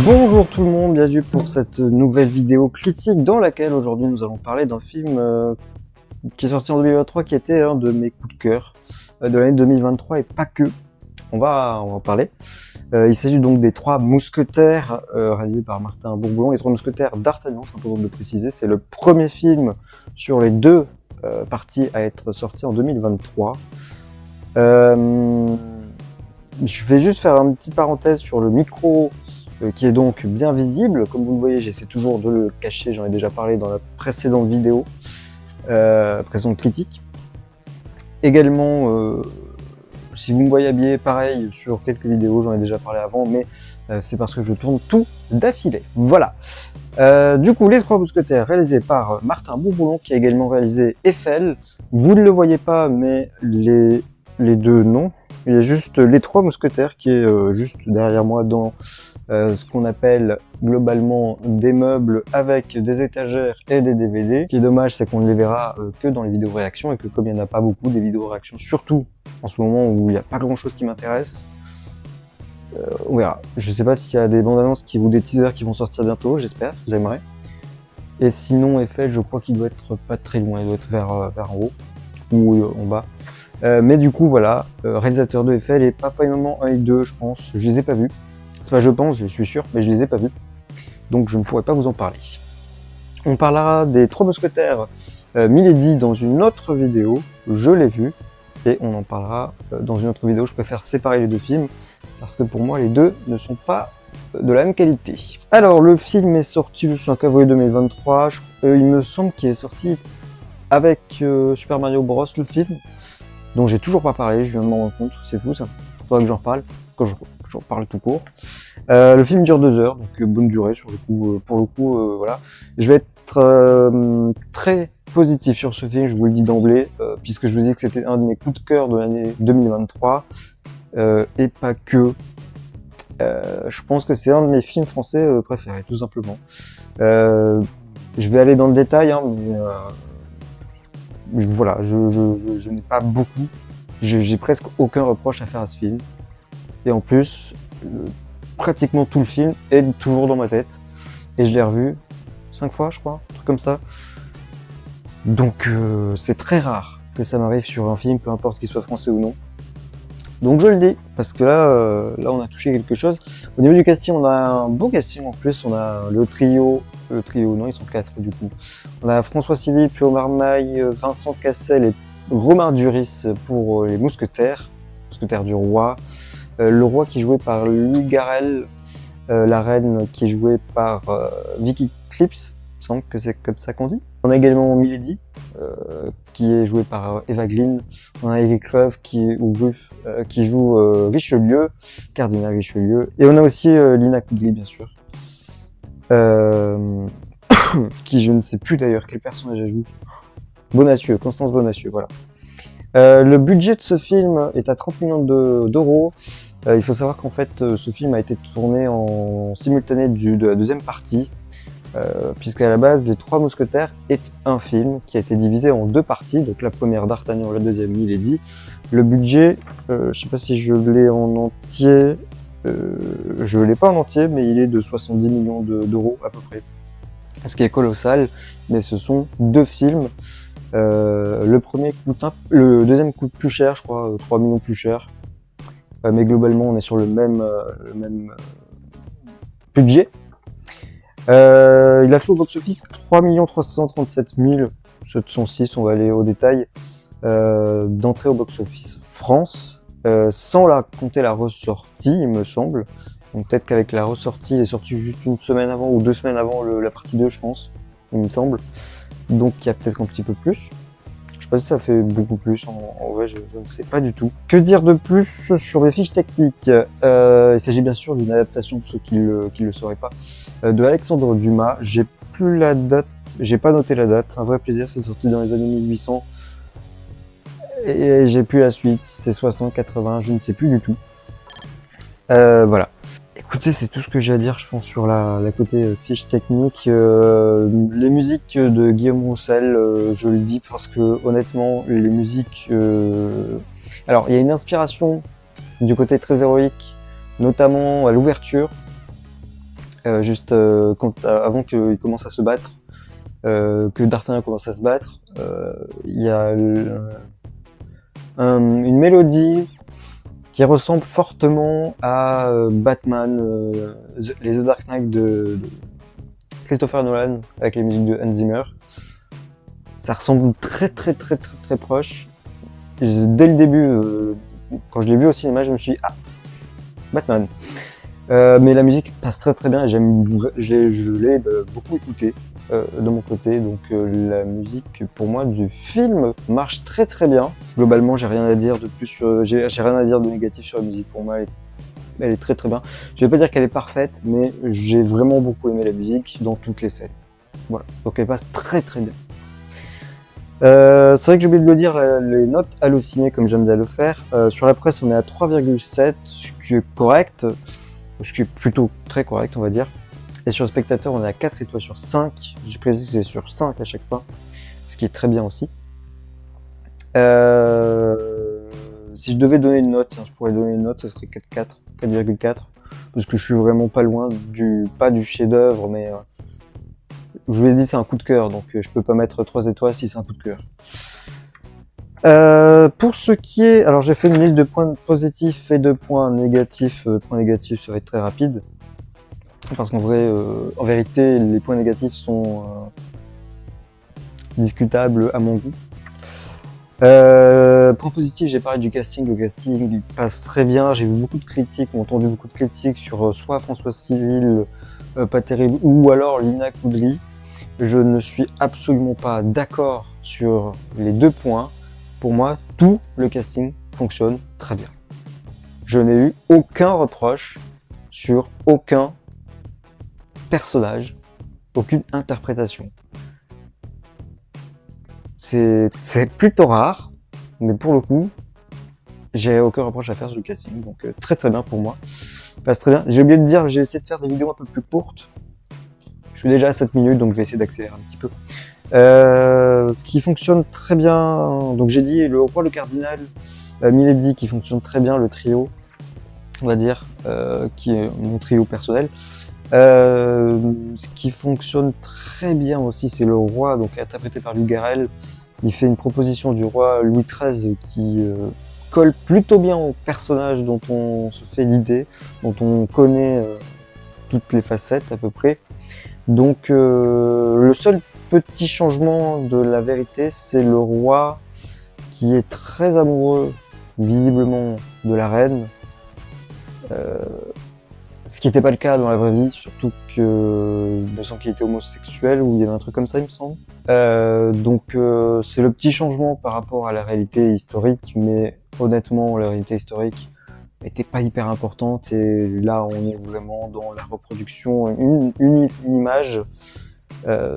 Bonjour tout le monde, bienvenue pour cette nouvelle vidéo critique dans laquelle aujourd'hui nous allons parler d'un film qui est sorti en 2023 qui était un de mes coups de cœur de l'année 2023 et pas que. On va en parler. Il s'agit donc des Trois Mousquetaires réalisés par Martin Bourboulon, les Trois Mousquetaires d'Artagnan, c'est important de préciser. C'est le premier film sur les deux parties à être sorti en 2023. Je vais juste faire une petite parenthèse sur le micro qui est donc bien visible. Comme vous le voyez, j'essaie toujours de le cacher, j'en ai déjà parlé dans la précédente vidéo, précédente critique. Également, si vous me voyez habillé pareil sur quelques vidéos, j'en ai déjà parlé avant, mais c'est parce que je tourne tout d'affilée. Voilà. Du coup, Les Trois Mousquetaires, réalisé par Martin Bourboulon, qui a également réalisé Eiffel. Vous ne le voyez pas, mais les deux non. Il y a juste Les Trois Mousquetaires qui est juste derrière moi dans ce qu'on appelle globalement des meubles avec des étagères et des DVD. Ce qui est dommage, c'est qu'on ne les verra que dans les vidéos réactions et que comme il n'y en a pas beaucoup des vidéos réactions, surtout en ce moment où il n'y a pas grand chose qui m'intéresse, on verra. Je sais pas s'il y a des bandes annonces ou des teasers qui vont sortir bientôt, j'espère, j'aimerais. Et sinon, Eiffel, je crois qu'il doit être pas très loin, il doit être vers en haut ou en bas. Mais du coup, voilà, réalisateur de Eiffel et Papa et Maman 1 et 2, je pense, je les ai pas vus. C'est pas je pense, je suis sûr, mais je les ai pas vus. Donc je ne pourrais pas vous en parler. On parlera des Trois Mousquetaires Milady dans une autre vidéo, je l'ai vu, et on en parlera dans une autre vidéo. Je préfère séparer les deux films, parce que pour moi les deux ne sont pas de la même qualité. Alors le film est sorti le 5 avril 2023, il me semble qu'il est sorti avec Super Mario Bros, le film, dont j'ai toujours pas parlé, je viens de m'en rendre compte, c'est fou ça, faudra que j'en reparle, quand j'en parle tout court. Le film dure 2 heures, donc bonne durée sur le coup, pour le coup, voilà. Je vais être très positif sur ce film, je vous le dis d'emblée, puisque je vous dis que c'était un de mes coups de cœur de l'année 2023, et pas que. Je pense que c'est un de mes films français préférés, tout simplement. Je vais aller dans le détail, hein, mais voilà, je n'ai pas beaucoup, j'ai presque aucun reproche à faire à ce film. Et en plus, pratiquement tout le film est toujours dans ma tête. Et je l'ai revu 5 fois, je crois, un truc comme ça. Donc c'est très rare que ça m'arrive sur un film, peu importe qu'il soit français ou non. Donc je le dis, parce que là on a touché quelque chose. Au niveau du casting, on a un beau casting en plus. On a le trio, non, ils sont 4 du coup. On a François Civil, Pio Marmaille, Vincent Cassel et Romain Duris pour les Mousquetaires du Roi. Le roi qui est joué par Louis Garrel, la reine qui est jouée par Vicky Krieps, il me semble que c'est comme ça qu'on dit. On a également Milady, qui est jouée par Eva Green. On a Eric Ruff qui joue Richelieu, cardinal Richelieu. Et on a aussi Lina Kudry, bien sûr, qui je ne sais plus d'ailleurs quel personnage elle joue. Bonacieux, Constance Bonacieux, voilà. Le budget de ce film est à 30 millions d'euros. Il faut savoir qu'en fait, ce film a été tourné en simultané de la deuxième partie, puisqu'à la base, Les Trois Mousquetaires est un film qui a été divisé en 2 parties, donc la première d'Artagnan, la deuxième Milady. Le budget, je sais pas si je l'ai en entier, je l'ai pas en entier, mais il est de 70 millions d'euros à peu près. Ce qui est colossal, mais ce sont 2 films. Le premier coûte le deuxième coûte plus cher, je crois, 3 millions plus cher. Mais globalement, on est sur le même budget. Il a fait au box-office 3 337 706, on va aller au détail, d'entrée au box-office France, sans compter la ressortie, il me semble. Donc peut-être qu'avec la ressortie, il est sorti juste une semaine avant ou 2 semaines avant la partie 2, je pense, il me semble. Donc il y a peut-être un petit peu plus. Je sais pas si ça fait beaucoup plus, en vrai je ne sais pas du tout. Que dire de plus sur les fiches techniques? Il s'agit bien sûr d'une adaptation, pour ceux qui le sauraient pas, de Alexandre Dumas. J'ai plus la date, j'ai pas noté la date, un vrai plaisir, c'est sorti dans les années 1800. Et j'ai plus la suite, c'est 60, 80, je ne sais plus du tout. Voilà. Écoutez, c'est tout ce que j'ai à dire, je pense, sur la côté fiche technique. Les musiques de Guillaume Roussel, je le dis parce que, honnêtement, les musiques... Alors, il y a une inspiration du côté très héroïque, notamment à l'ouverture, avant qu'il commence à se battre, que D'Artagnan commence à se battre, il y a une mélodie qui ressemble fortement à Batman, les The Dark Knight de Christopher Nolan avec les musiques de Hans Zimmer. Ça ressemble très proche. Dès le début, quand je l'ai vu au cinéma, je me suis dit ah, Batman. Mais la musique passe très bien et je l'ai beaucoup écouté de mon côté, donc la musique pour moi du film marche très bien. Globalement, j'ai rien à dire de plus j'ai rien à dire de négatif sur la musique. Pour moi, elle est très bien. Je vais pas dire qu'elle est parfaite, mais j'ai vraiment beaucoup aimé la musique dans toutes les scènes. Voilà, donc elle passe très bien. C'est vrai que j'ai oublié de le dire, les notes hallucinées comme j'aime bien le faire. Sur la presse, on est à 3,7, ce qui est correct, ce qui est plutôt très correct, on va dire. Et sur le spectateur, on est à 4 étoiles sur 5. Je précise que c'est sur 5 à chaque fois, ce qui est très bien aussi. Si je devais donner une note, je pourrais donner une note, ce serait 4,4, parce que je suis vraiment pas loin pas du chef-d'œuvre, mais je vous l'ai dit, c'est un coup de cœur, donc je peux pas mettre 3 étoiles si c'est un coup de cœur. Pour ce qui est, alors j'ai fait une liste de points positifs et de points négatifs. Points négatifs, ça va être très rapide, parce qu'en vrai, en vérité, les points négatifs sont discutables à mon goût. Point positif, j'ai parlé du casting. Le casting il passe très bien. J'ai vu beaucoup de critiques, ou entendu beaucoup de critiques sur soit François Civil, pas terrible, ou alors Lina Koudry. Je ne suis absolument pas d'accord sur les deux points. Pour moi, tout le casting fonctionne très bien. Je n'ai eu aucun reproche sur aucun personnage, aucune interprétation. C'est plutôt rare, mais pour le coup, j'ai aucun reproche à faire sur le casting, donc très bien pour moi. Passe très bien. J'ai oublié de dire, j'ai essayé de faire des vidéos un peu plus courtes. Je suis déjà à 7 minutes, donc je vais essayer d'accélérer un petit peu. Ce qui fonctionne très bien, donc j'ai dit le roi, le cardinal, Milady qui fonctionne très bien, le trio, on va dire, qui est mon trio personnel. Ce qui fonctionne très bien aussi, c'est le roi, donc interprété par Louis Garrel. Il fait une proposition du roi Louis XIII qui colle plutôt bien au personnage dont on se fait l'idée, dont on connaît toutes les facettes à peu près. Donc le seul petit changement de la vérité, c'est le roi qui est très amoureux, visiblement, de la reine. Ce qui n'était pas le cas dans la vraie vie, surtout que il me semble qu'il était homosexuel, ou il y avait un truc comme ça, il me semble. Donc c'est le petit changement par rapport à la réalité historique, mais honnêtement, la réalité historique n'était pas hyper importante, et là on est vraiment dans la reproduction, une image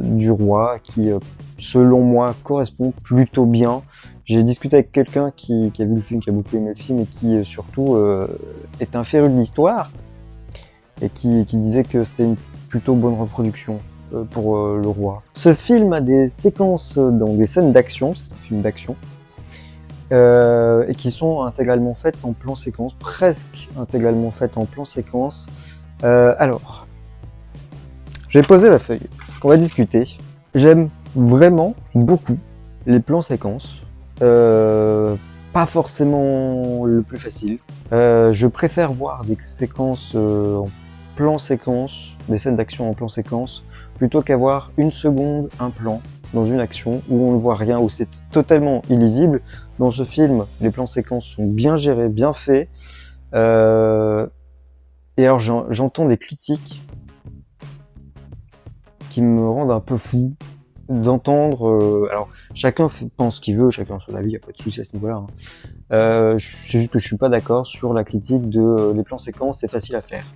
du roi qui, selon moi, correspond plutôt bien. J'ai discuté avec quelqu'un qui a vu le film, qui a beaucoup aimé le film, et qui surtout est un féru de l'histoire, et qui disait que c'était une plutôt bonne reproduction pour le roi. Ce film a des séquences, donc des scènes d'action, parce que c'est un film d'action, et qui sont intégralement faites en plan séquence, presque intégralement faites en plan séquence. Alors, je vais poser la feuille, parce qu'on va discuter. J'aime vraiment beaucoup les plans séquences, pas forcément le plus facile. Je préfère voir des séquences en plan séquence, des scènes d'action en plan séquence, plutôt qu'avoir une seconde, un plan dans une action où on ne voit rien, où c'est totalement illisible. Dans ce film, les plans séquences sont bien gérés, bien faits. Et alors j'entends des critiques qui me rendent un peu fou d'entendre. Alors chacun pense ce qu'il veut, chacun a son avis, il n'y a pas de souci à ce niveau-là. C'est juste que je suis pas d'accord sur la critique de les plans séquences, c'est facile à faire.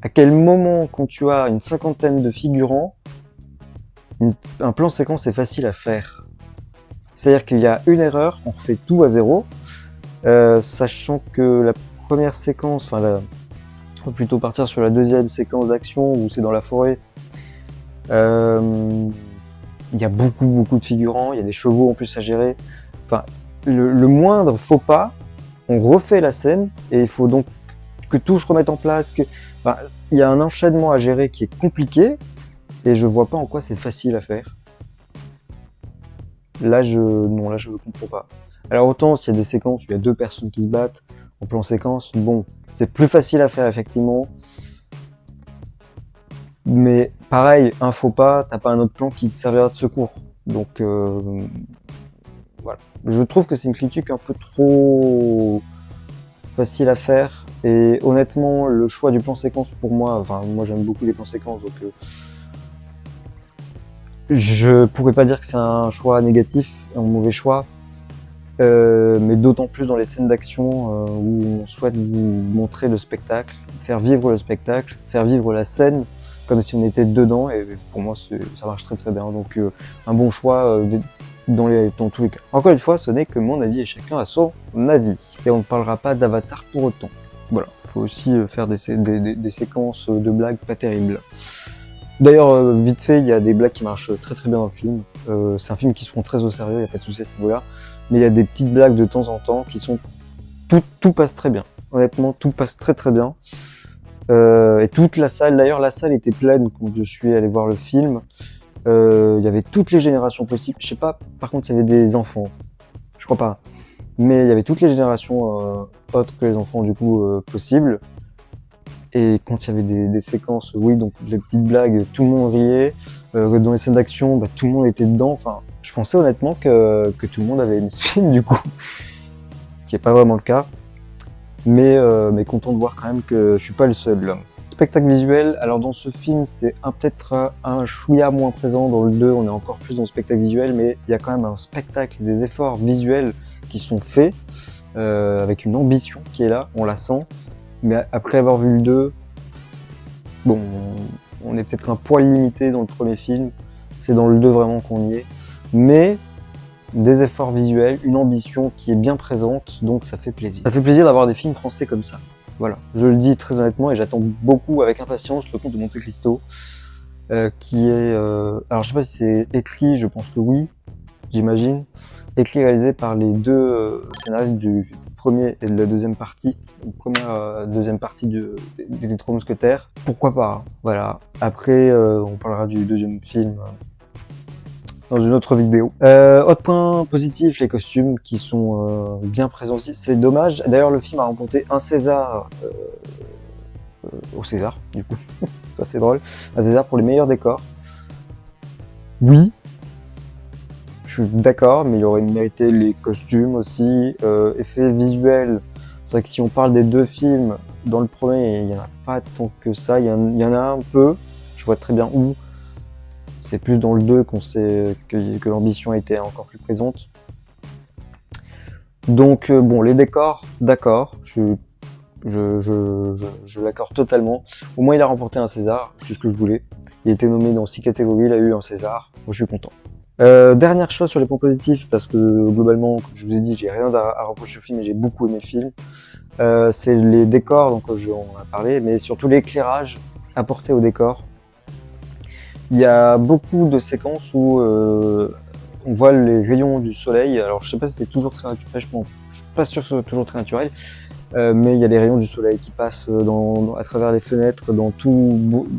À quel moment, quand tu as une cinquantaine de figurants, un plan séquence est facile à faire? C'est-à-dire qu'il y a une erreur, on refait tout à zéro, sachant que la première séquence, on va plutôt partir sur la deuxième séquence d'action où c'est dans la forêt. Il y a beaucoup de figurants, il y a des chevaux en plus à gérer. Enfin, le moindre faux pas, on refait la scène, et il faut donc que tout se remette en place, il y a un enchaînement à gérer qui est compliqué, et je vois pas en quoi c'est facile à faire. Là, je ne comprends pas. Alors autant s'il y a des séquences où il y a 2 personnes qui se battent en plan séquence, bon, c'est plus facile à faire effectivement. Mais pareil, un faux pas, t'as pas un autre plan qui te servira de secours. Donc voilà. Je trouve que c'est une critique un peu trop facile à faire. Et honnêtement, le choix du plan séquence pour moi, enfin moi j'aime beaucoup les plans séquences, donc je pourrais pas dire que c'est un choix négatif, un mauvais choix. Mais d'autant plus dans les scènes d'action où on souhaite vous montrer le spectacle, faire vivre le spectacle, faire vivre la scène comme si on était dedans, et pour moi ça marche très très bien. Donc un bon choix dans tous les cas. Encore une fois, ce n'est que mon avis et chacun a son avis. Et on ne parlera pas d'Avatar pour autant. Voilà, faut aussi faire des séquences de blagues pas terribles. D'ailleurs, vite fait, il y a des blagues qui marchent très très bien dans le film. C'est un film qui se prend très au sérieux, il n'y a pas de souci à ce niveau-là. Mais il y a des petites blagues de temps en temps qui sont... Tout passe très bien. Honnêtement, tout passe très très bien. Et toute la salle, d'ailleurs la salle était pleine quand je suis allé voir le film. Il y avait toutes les générations possibles. Je sais pas, par contre il y avait des enfants. Je crois pas. Mais il y avait toutes les générations autres que les enfants du coup possibles. Et quand il y avait des séquences, oui, donc les petites blagues, tout le monde riait. Dans les scènes d'action, tout le monde était dedans. Enfin, je pensais honnêtement que tout le monde avait aimé ce film du coup. Ce qui n'est pas vraiment le cas. Mais content de voir quand même que je suis pas le seul. Spectacle visuel, alors dans ce film c'est peut-être un chouïa moins présent, dans le 2 on est encore plus dans le spectacle visuel, mais il y a quand même un spectacle, des efforts visuels qui sont faits, avec une ambition qui est là, on la sent, mais après avoir vu le 2, bon, on est peut-être un poil limité dans le premier film, c'est dans le 2 vraiment qu'on y est, mais des efforts visuels, une ambition qui est bien présente, donc ça fait plaisir. Ça fait plaisir d'avoir des films français comme ça. Voilà, je le dis très honnêtement et j'attends beaucoup avec impatience le Comte de Monte Cristo, qui est... alors je sais pas si c'est écrit, je pense que oui, j'imagine. Écrit et réalisé par les 2 scénaristes du premier et de la deuxième partie, deuxième partie des 3 Mousquetaires. Pourquoi pas, voilà. Après, on parlera du deuxième film dans une autre vidéo. Autre point positif, les costumes qui sont bien présents aussi. C'est dommage. D'ailleurs, le film a remporté un César au César, du coup. Ça, c'est drôle. Un César pour les meilleurs décors. Oui, je suis d'accord, mais il aurait mérité les costumes aussi. Effets visuels. C'est vrai que si on parle des 2 films, dans le premier, il n'y en a pas tant que ça. Il y en a un peu. Je vois très bien où. C'est plus dans le 2 qu'on sait que l'ambition était encore plus présente. Donc bon, les décors, d'accord, je l'accorde totalement. Au moins il a remporté un César, c'est ce que je voulais. Il a été nommé dans 6 catégories, il a eu un César, moi je suis content. Dernière chose sur les points positifs, parce que globalement, comme je vous ai dit, j'ai rien à reprocher au film et j'ai beaucoup aimé le film. C'est les décors, donc on en a parlé, mais surtout l'éclairage apporté au décor. Il y a beaucoup de séquences où on voit les rayons du soleil. Alors je sais pas si c'est toujours très naturel, je suis pas sûr que ce soit toujours très naturel, mais il y a les rayons du soleil qui passent à travers les fenêtres, dans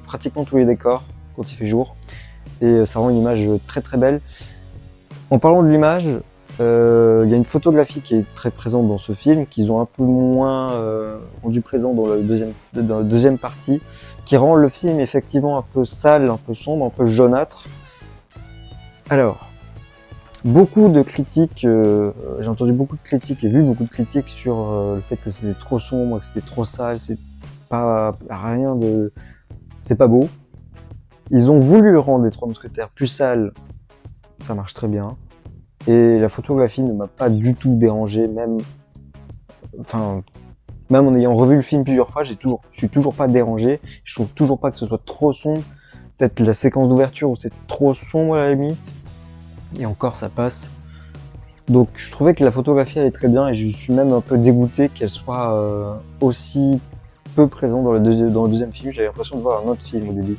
pratiquement tous les décors quand il fait jour. Et ça rend une image très très belle. En parlant de l'image, il y a une photographie qui est très présente dans ce film, qu'ils ont un peu moins rendu présent dans la deuxième partie, qui rend le film effectivement un peu sale, un peu sombre, un peu jaunâtre. Alors, beaucoup de critiques, j'ai entendu beaucoup de critiques et vu beaucoup de critiques sur le fait que c'était trop sombre, que c'était trop sale, c'est pas beau. Ils ont voulu rendre les 3 Mousquetaires plus sales, ça marche très bien. Et la photographie ne m'a pas du tout dérangé, même en ayant revu le film plusieurs fois, je suis toujours pas dérangé. Je trouve toujours pas que ce soit trop sombre. Peut-être la séquence d'ouverture où c'est trop sombre à la limite. Et encore, ça passe. Donc je trouvais que la photographie allait très bien et je suis même un peu dégoûté qu'elle soit aussi peu présente dans le deuxième film. J'avais l'impression de voir un autre film au début.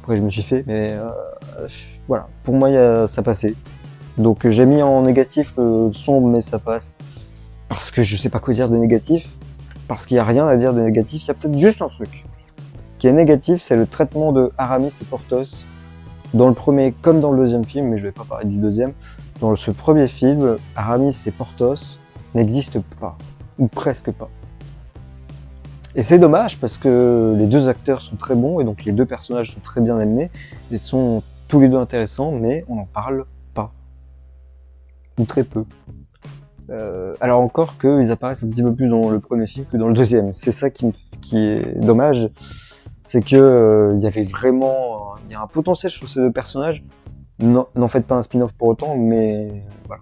Après je me suis fait, mais voilà. Pour moi, ça passait. Donc j'ai mis en négatif sombre, mais ça passe. Parce que je sais pas quoi dire de négatif. parce qu'il n'y a rien à dire de négatif, il y a peut-être juste un truc qui est négatif, c'est le traitement de Aramis et Porthos dans le premier comme dans le deuxième film, mais je vais pas parler du deuxième. Dans ce premier film, Aramis et Porthos n'existent pas, ou presque pas. Et c'est dommage parce que les deux acteurs sont très bons et donc les deux personnages sont très bien amenés et sont tous les deux intéressants, mais on n'en parle pas. Ou très peu. Alors encore qu'ils apparaissent un petit peu plus dans le premier film que dans le deuxième. C'est ça qui est dommage, c'est que il y avait vraiment, il y a un potentiel sur ces deux personnages. Non, n'en faites pas un spin-off pour autant, mais voilà.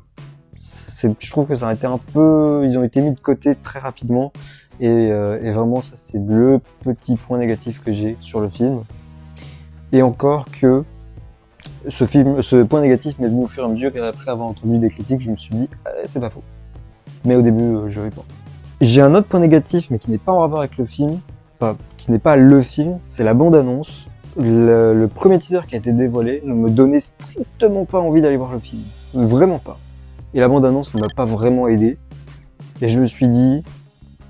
Je trouve que ça a été un peu, ils ont été mis de côté très rapidement, et vraiment ça c'est le petit point négatif que j'ai sur le film. Et encore que ce point négatif m'est venu au fur et à mesure, et après avoir entendu des critiques, je me suis dit c'est pas faux. Mais au début, je vais pas. J'ai un autre point négatif, mais qui n'est pas en rapport avec le film, qui n'est pas le film, c'est la bande-annonce. Le premier teaser qui a été dévoilé ne me donnait strictement pas envie d'aller voir le film. Vraiment pas. Et la bande-annonce ne m'a pas vraiment aidé. Et je me suis dit,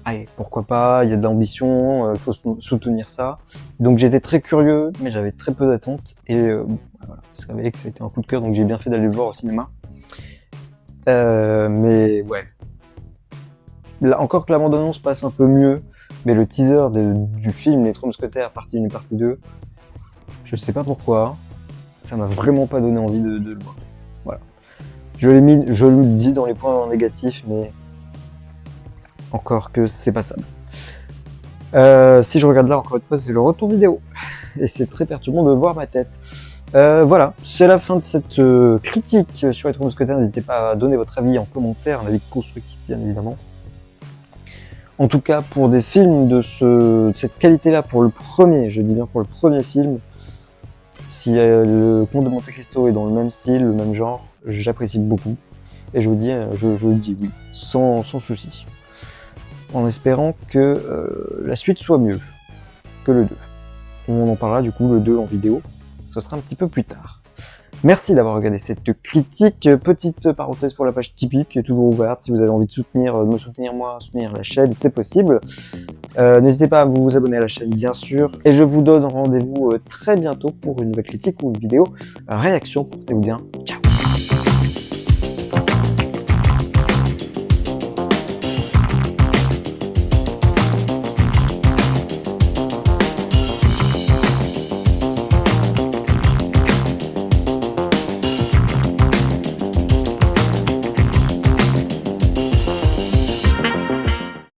allez, pourquoi pas, il y a de l'ambition, il faut soutenir ça. Donc j'étais très curieux, mais j'avais très peu d'attentes. Et voilà, c'est révélé que ça a été un coup de cœur, donc j'ai bien fait d'aller le voir au cinéma. Mais ouais. Là, encore que la bande-annonce passe un peu mieux, mais le teaser du film Les Trois Mousquetaires, partie 1 et partie 2, je sais pas pourquoi, ça m'a vraiment pas donné envie de le voir. Voilà. Je le dis dans les points négatifs, mais encore que c'est pas ça. Si je regarde là, encore une fois, c'est le retour vidéo. Et c'est très perturbant de voir ma tête. Voilà, c'est la fin de cette critique sur Les Trois Mousquetaires. N'hésitez pas à donner votre avis en commentaire, un avis constructif bien évidemment. En tout cas, pour des films de cette qualité-là, pour le premier, je dis bien pour le premier film, si le Comte de Monte Cristo est dans le même style, le même genre, j'apprécie beaucoup. Et je vous dis, je dis oui, sans souci. En espérant que la suite soit mieux que le 2. On en parlera du coup le 2 en vidéo, ce sera un petit peu plus tard. Merci d'avoir regardé cette critique. Petite parenthèse pour la page Tipeee qui est toujours ouverte. Si vous avez envie de me soutenir moi, soutenir la chaîne, c'est possible. N'hésitez pas à vous abonner à la chaîne bien sûr. Et je vous donne rendez-vous très bientôt pour une nouvelle critique ou une vidéo réaction. Portez-vous bien. Ciao.